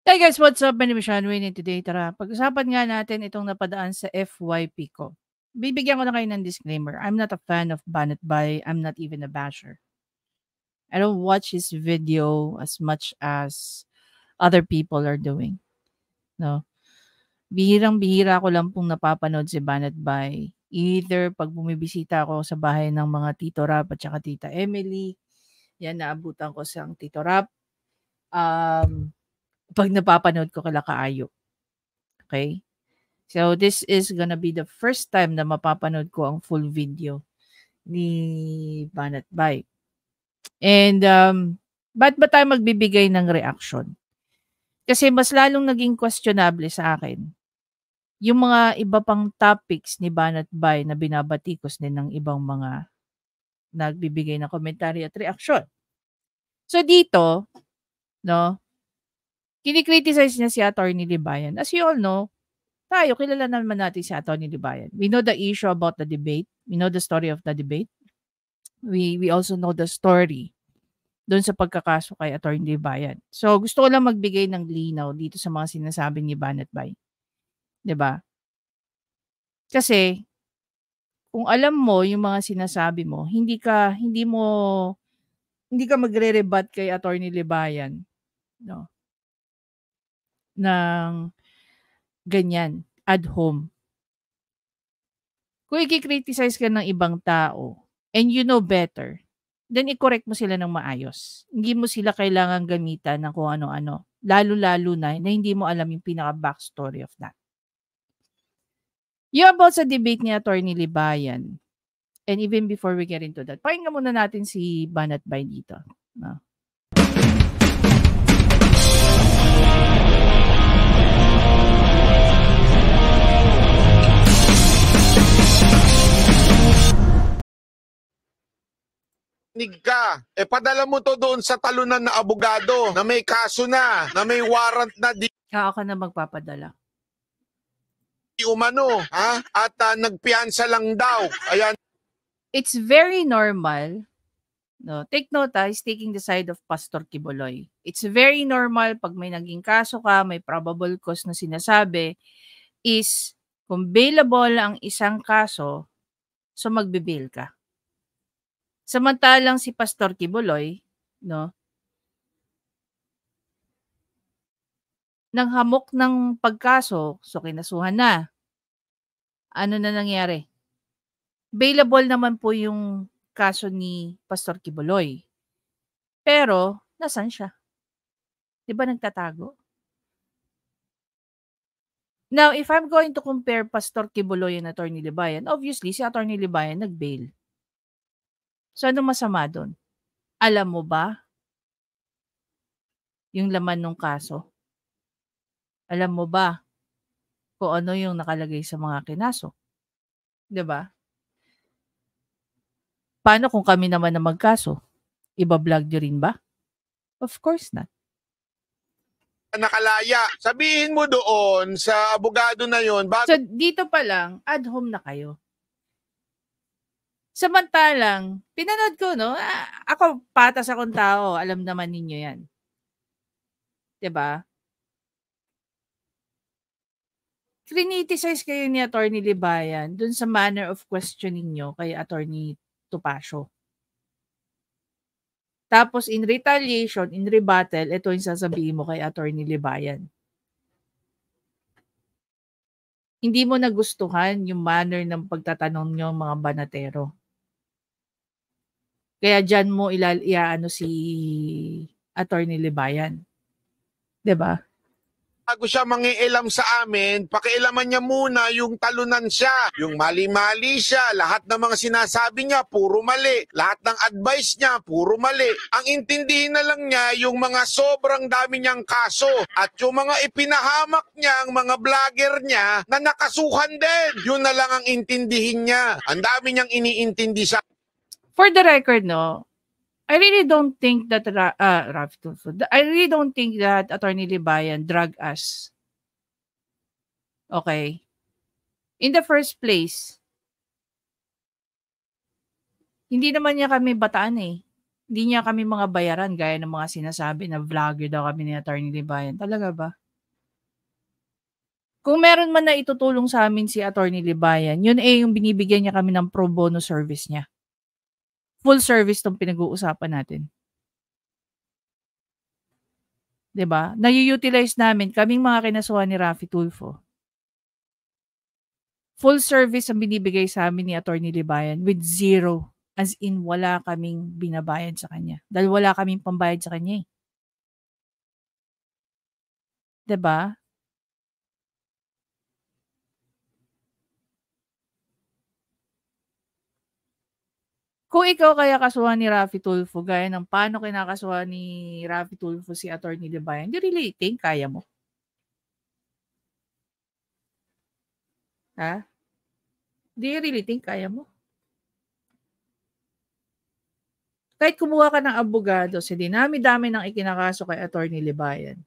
Hey guys, what's up? My name is Sean Wayne and today, tara, pag-usapan nga natin itong napadaan sa FYP ko. Bibigyan ko na kayo ng disclaimer. I'm not a fan of Banat Bay. I'm not even a basher. I don't watch his video as much as other people are doing. No? Bihirang-bihira ko lang pong napapanood si Banat Bay. Either pag bumibisita ako sa bahay ng mga Tito Rap at saka Tita Emily, yan, naabutan ko sa Tito Rap. Pag napapanood ko kila Kaayo. Okay? So, this is gonna be the first time na mapapanood ko ang full video ni Banat Bay. And, ba't ba tayo magbibigay ng reaction? Kasi mas lalong naging questionable sa akin yung mga iba pang topics ni Banat Bay na binabatikos din ng ibang mga nagbibigay ng komentaryo at reaksyon. So, dito, no, kinikriticize niya si Atty. Libayan. As you all know, tayo, kilala naman natin si Atty. Libayan. We know the issue about the debate. We know the story of the debate. We also know the story doon sa pagkakaso kay Atty. Libayan. So, gusto ko lang magbigay ng linaw dito sa mga sinasabi ni Banat Bay. 'Di ba? Kasi, kung alam mo yung mga sinasabi mo, hindi ka magre-rebut kay Atty. Libayan, no, ng ganyan, ad hom. Kung i-criticize ka ng ibang tao and you know better, then i-correct mo sila ng maayos. Hindi mo sila kailangan gamitan ng kung ano-ano. Lalo-lalo na hindi mo alam yung pinaka-backstory of that. Yung about sa debate ni Atty. Libayan, and even before we get into that, pakinggan muna natin si Banat Bay dito. No? Ka, padala mo to doon sa talunan na abogado na may kaso na may warrant na di Ako na magpapadala. umano, ha? At nagpiyansa lang daw. Ayan. It's very normal. No, take note, he's taking the side of Pastor Kibuloy. It's very normal pag may naging kaso ka, may probable cause na sinasabi, is kung bailable ang isang kaso, so magbe-bail ka. Samantalang si Pastor Kibuloy, no, nang hamok ng pagkaso, so kinasuhan na. Ano na nangyari? Bailable naman po yung kaso ni Pastor Kibuloy. Pero, nasan siya? Di ba nagtatago? Now, if I'm going to compare Pastor Kibuloy and Atty. Libayan, obviously, si Atty. Libayan nag-bail. So, ano masama doon? Alam mo ba yung laman ng kaso? Alam mo ba kung ano yung nakalagay sa mga kinaso? 'Di ba? Paano kung kami naman na magkaso? Iba-vlog niyo rin ba? Of course not. Nakalaya. Sabihin mo doon sa abogado na yon. So, dito pa lang, ad hom na kayo. Samantalang, pinanood ko, no? Ako, patas akong tao. Alam naman ninyo yan. 'Di ba? Criticize kayo ni Atty. Libayan dun sa manner of questioning nyo kay Atty. Topacio. Tapos in retaliation, in rebuttal, ito yung sasabihin mo kay Atty. Libayan. Hindi mo nagustuhan yung manner ng pagtatanong nyo mga banatero. Kaya dyan mo iaano si Atty. Libayan. 'Di ba? Bago siya mangiilam sa amin, pakialaman niya muna yung talunan siya. Yung mali-mali siya, lahat ng mga sinasabi niya, puro mali. Lahat ng advice niya, puro mali. Ang intindihin na lang niya yung mga sobrang dami niyang kaso. At yung mga ipinahamak niya, ang mga vlogger niya, na nakasuhan din. Yun na lang ang intindihin niya. Ang dami niyang iniintindi sa... For the record, no, I really don't think that I really don't think that Atty. Libayan drag us. Okay? In the first place, hindi naman niya kami bataan eh. Hindi niya kami mga bayaran gaya ng mga sinasabi na vlogger daw kami ni Attorney Libayan. Talaga ba? Kung meron man na itutulong sa amin si Attorney Libayan, yun yung binibigyan niya kami ng pro bono service niya. Full service tong pinag-uusapan natin. 'Di ba? Nayu-utilize namin kaming mga kinasuhan ni Raffy Tulfo. Full service ang binibigay sa amin ni Attorney Libayan with zero. As in, wala kaming binabayad sa kanya. Dahil wala kaming pambayad sa kanya eh. 'Di ba? Kung ikaw kaya kasuhan ni Raffy Tulfo, gaya ng paano kinakasuhan ni Raffy Tulfo si Attorney Libayan, do you really think kaya mo? Ha? Do you really think kaya mo? Kahit kumuha ka ng abogado, sa dinami-dami ng ikinakaso kay Attorney Libayan.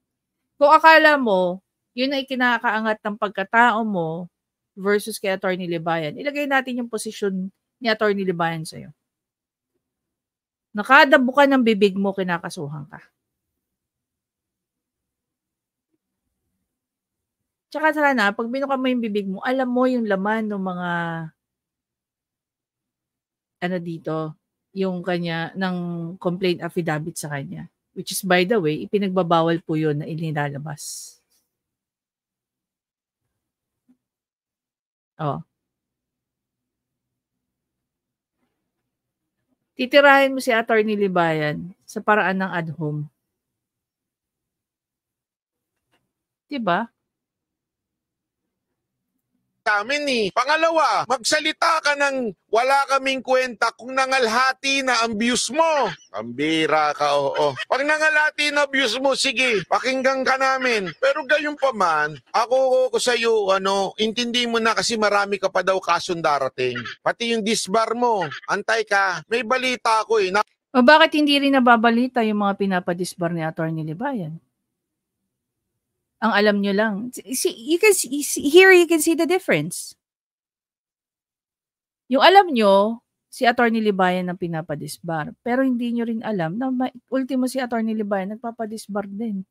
Kung akala mo, yun ay kinakaangat ng pagkatao mo versus kay Attorney Libayan, ilagay natin yung posisyon ni Attorney Libayan sa'yo. Nakada buka ng bibig mo, kinakasuhan ka. Tsaka sana, pag binuka mo yung bibig mo, alam mo yung laman ng mga dito, yung kanya, ng complaint affidavit sa kanya. Which is, by the way, ipinagbabawal po yun na inilalabas. Oh. Titirahin mo si Attorney Libayan sa paraan ng ad hom. 'Di ba? Amin eh. Pangalawa, magsalita ka ng wala kaming kwenta kung nangalhati na ang views mo. Pambira ka, oo. Pag nangalhati na views mo, sige, pakinggan ka namin. Pero gayon pa man, ako sa iyo, intindi mo na kasi marami ka pa daw kasong darating. Pati yung disbar mo, antay ka. May balita ako eh. O bakit hindi rin nababalita yung mga pinapadisbar ni Attorney Libayan? Ang alam nyo lang. Here you can see the difference. Yung alam nyo, si Attorney Libayan ang pinapadisbar. Pero hindi nyo rin alam na ultimo si Attorney Libayan nagpapadisbar din.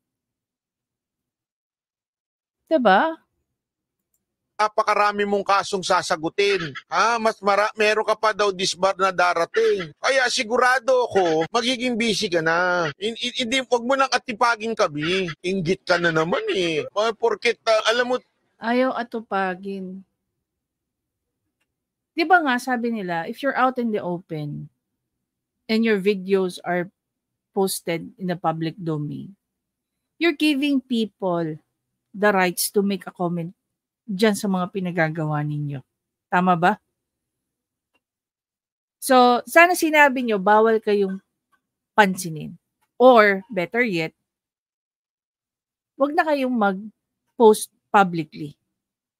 Diba? Napakarami mong kasong sasagutin. Meron ka pa daw disbar na darating. Kaya sigurado ako, magiging busy ka na. Hindi, wag mo nang atipagin kami. Inggit ka na naman eh. Porket, alam mo... Ayaw atupagin. Di ba nga, sabi nila, if you're out in the open and your videos are posted in the public domain, you're giving people the rights to make a comment dyan sa mga pinagagawa ninyo. Tama ba? So, sana sinabi nyo, bawal kayong pansinin. Or, better yet, wag na kayong mag-post publicly.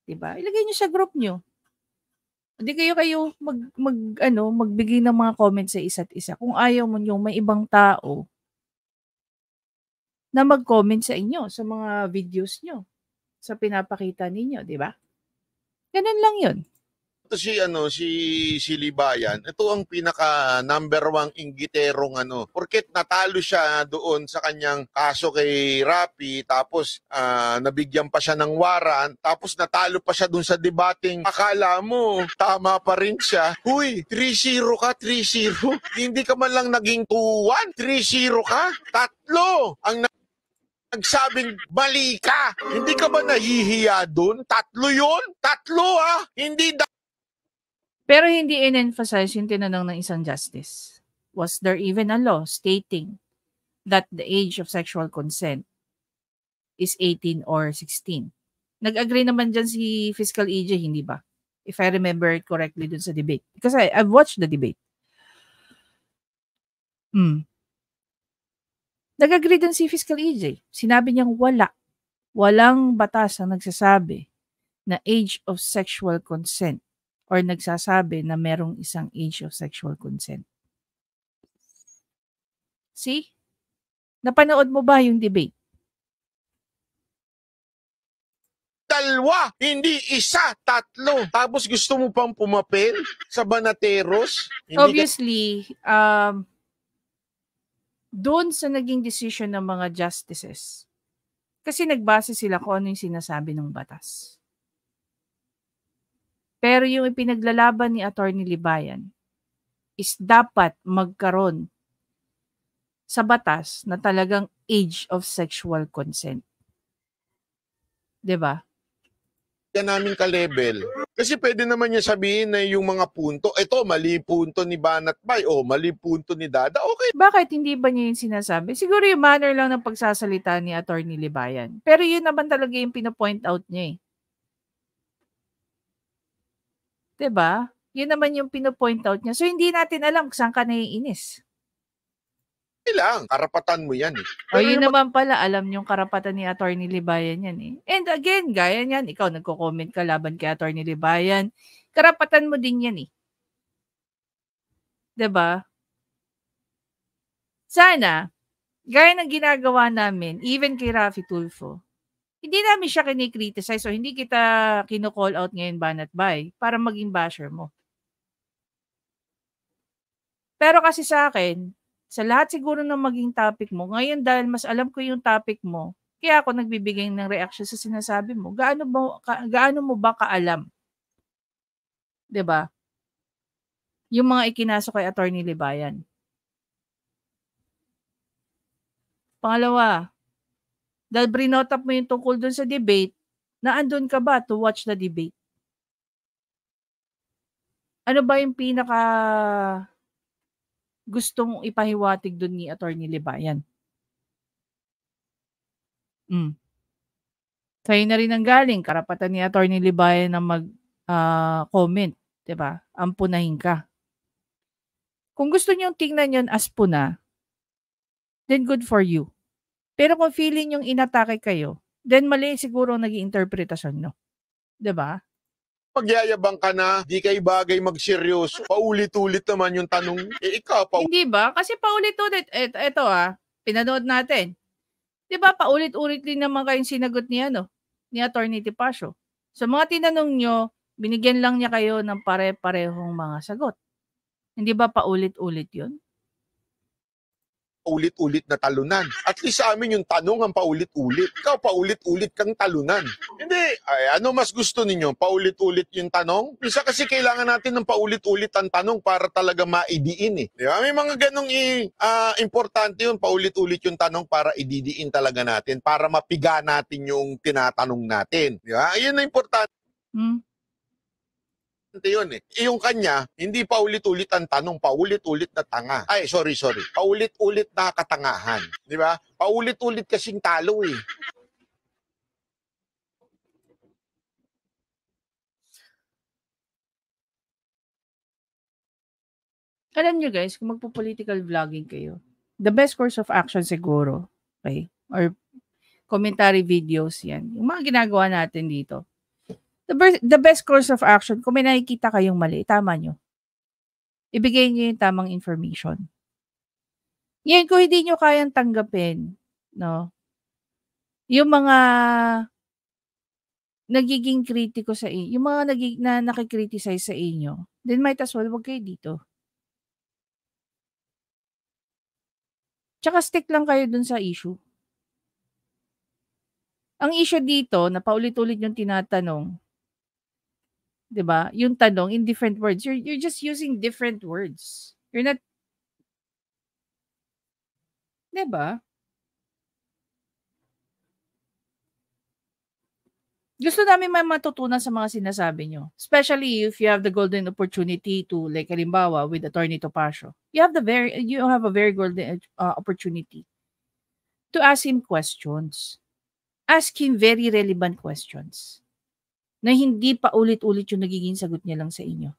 Diba? Ilagay nyo sa group nyo. Hindi kayo magbigay ng mga comments sa isa't isa. Kung ayaw mo yung may ibang tao na mag-comment sa inyo, sa mga videos nyo, sa pinapakita ninyo, di ba? Ganun lang yun. Ito si Libayan, ito ang pinaka number 1 inggiterong porket natalo siya doon sa kanyang kaso kay Raffy, tapos nabigyan pa siya ng waran, tapos natalo pa siya doon sa debating. Akala mo tama pa rin siya. Huy, 3-0 ka, 3-0. Hindi ka man lang naging 2-1, 3-0 ka. 3 ang nagsabing mali ka. Hindi ka ba nahihiya doon? 3 yun? 3 Hindi Pero hindi in-emphasize yung tinanong ng isang justice. Was there even a law stating that the age of sexual consent is 18 or 16? Nag-agree naman dyan si Fiscal EJ, hindi ba? If I remember it correctly dun sa debate. Because I've watched the debate. Nag-agree dun si Fiscal EJ. Sinabi niyang walang batas ang nagsasabi na age of sexual consent or nagsasabi na merong isang age of sexual consent. See? Napanood mo ba yung debate? 2, hindi 1, 3. Tapos gusto mo pang pumapel sa Banateros? Hindi Obviously, doon sa naging decision ng mga justices. Kasi nagbase sila kung ano yung sinasabi ng batas. Pero yung ipinaglalaban ni Attorney Libayan is dapat magkaroon sa batas na talagang age of sexual consent. 'Di ba? Yan namin ka-level. Kasi pwede naman niya sabihin na yung mga punto, ito, mali punto ni Banat Bay, o mali punto ni Dada, okay. Bakit hindi ba niya yung sinasabi? Siguro yung manner lang ng pagsasalita ni Attorney Libayan. Pero yun naman talaga yung pinopoint out niya eh. 'Di ba? Yun naman yung pinopoint out niya. So hindi natin alam kung saan ka naiinis. Lang, karapatan mo yan eh. O yun naman pala, alam yung karapatan ni Attorney Libayan yan eh. And again, gaya niyan, ikaw nagko-comment ka laban kay Attorney Libayan. Karapatan mo din yan eh. 'Di ba? Sana, gaya ng ginagawa namin, even kay Raffy Tulfo, hindi namin siya kini-criticize o hindi kita kino-call out ngayon Banat Bay para maging basher mo. Pero kasi sa akin, sa lahat siguro ng maging topic mo, ngayon dahil mas alam ko yung topic mo, kaya ako nagbibigay ng reaction sa sinasabi mo. Gaano mo ba kaalam? 'Di ba? Yung mga ikinaso kay Attorney Libayan. Pangalawa, dahil brinotap mo yung tungkol dun sa debate, naandun ka ba to watch the debate? Ano ba yung pinaka gusto mong ipahiwatig dun ni Attorney Libayan? Sa'yo na rin ang galing, karapatan ni Attorney Libayan na mag-comment, 'di ba? Ampunahin ka. Kung gusto niyong tingnan yon as puna, then good for you. Pero kung feeling yung inatake kayo, then mali siguro ang naging interpretasyon nyo. 'Di ba? Magyayabang ka na, di kay bagay magseryoso. Paulit-ulit naman yung tanong, ikaw, Hindi ba? Kasi paulit-ulit. Eto pinanood natin. 'Di ba paulit-ulit din naman kayong sinagot ni Attorney Tipasio. Sa mga tinanong nyo, binigyan lang niya kayo ng pare-parehong mga sagot. Hindi ba paulit-ulit yun? paulit-ulit na talunan. At least sa amin yung tanong ang paulit-ulit. Ikaw, paulit-ulit kang talunan. Hindi. Ay, ano mas gusto ninyo? Paulit-ulit yung tanong? Isa kasi kailangan natin ng paulit-ulit ang tanong para talaga maidiin eh. Di ba? May mga ganong importante yun, paulit-ulit yung tanong para ididiin talaga natin, para mapiga natin yung tinatanong natin. Di ba? Yun na importante. Yun eh. Yung kanya, hindi paulit-ulit ang tanong, paulit-ulit na tanga. Ay, sorry. Paulit-ulit na katangahan. Di ba? Paulit-ulit kasing talo eh. Alam nyo guys, kung magpo-political vlogging kayo, the best course of action siguro, okay, or commentary videos yan, yung mga ginagawa natin dito, the best course of action, kung may nakikita kayong mali, tama nyo. Ibigay nyo yung tamang information. Yan, kung hindi nyo kayang tanggapin, no, yung mga nagiging kritiko sa inyo, yung mga na nakikriticize sa inyo, then might as well, wag kayo dito. Tsaka stick lang kayo dun sa issue. Ang issue dito, na paulit-ulit yung tinatanong, 'di ba? Yung tanong in different words. You're just using different words. You're not, 'di ba? Gusto namin matutunan sa mga sinasabi nyo. Especially if you have the golden opportunity to, like halimbawa with Attorney Topacio. You have a very golden opportunity to ask him questions. Ask him very relevant questions na hindi pa ulit-ulit yung nagiging sagot niya lang sa inyo.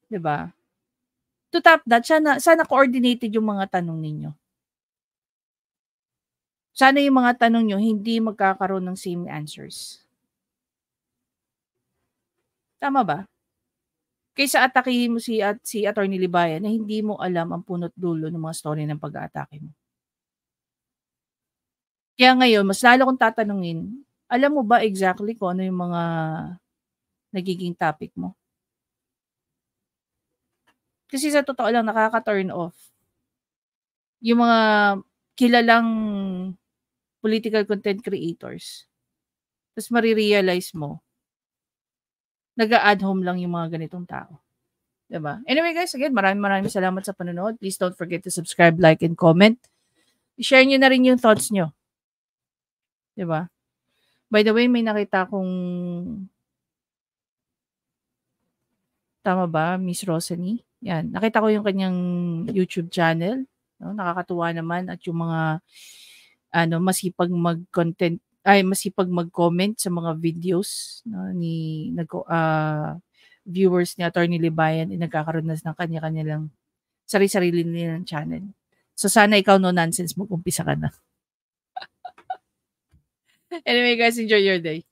'Di ba? To top that, sana coordinated yung mga tanong ninyo. Sana yung mga tanong nyo hindi magkakaroon ng same answers. Tama ba? Kaysa atakihin mo si Attorney Libayan na hindi mo alam ang punot dulo ng mga story ng pag-aatake mo. Kaya ngayon, mas lalo kong tatanungin, alam mo ba exactly kung ano yung mga nagiging topic mo? Kasi sa totoo lang, nakaka-turn off. Yung mga kilalang political content creators. Tapos marirealize mo, nag-a-add home lang yung mga ganitong tao. Diba? Anyway guys, again, maraming salamat sa panonood. Please don't forget to subscribe, like, and comment. I-share nyo na rin yung thoughts nyo. Diba? By the way, may nakita kong tama ba, Miss Rosany? Yan. Nakita ko yung kanyang YouTube channel. No? Nakakatuwa naman at yung mga masipag mag-content masipag mag-comment sa mga videos no, ni viewers ni Attorney Libayan, nagkakaroon na ng kanya-kanilang sarili-sarili nilang channel. So sana ikaw no nonsense mag-umpisa ka na. Anyway guys, enjoy your day.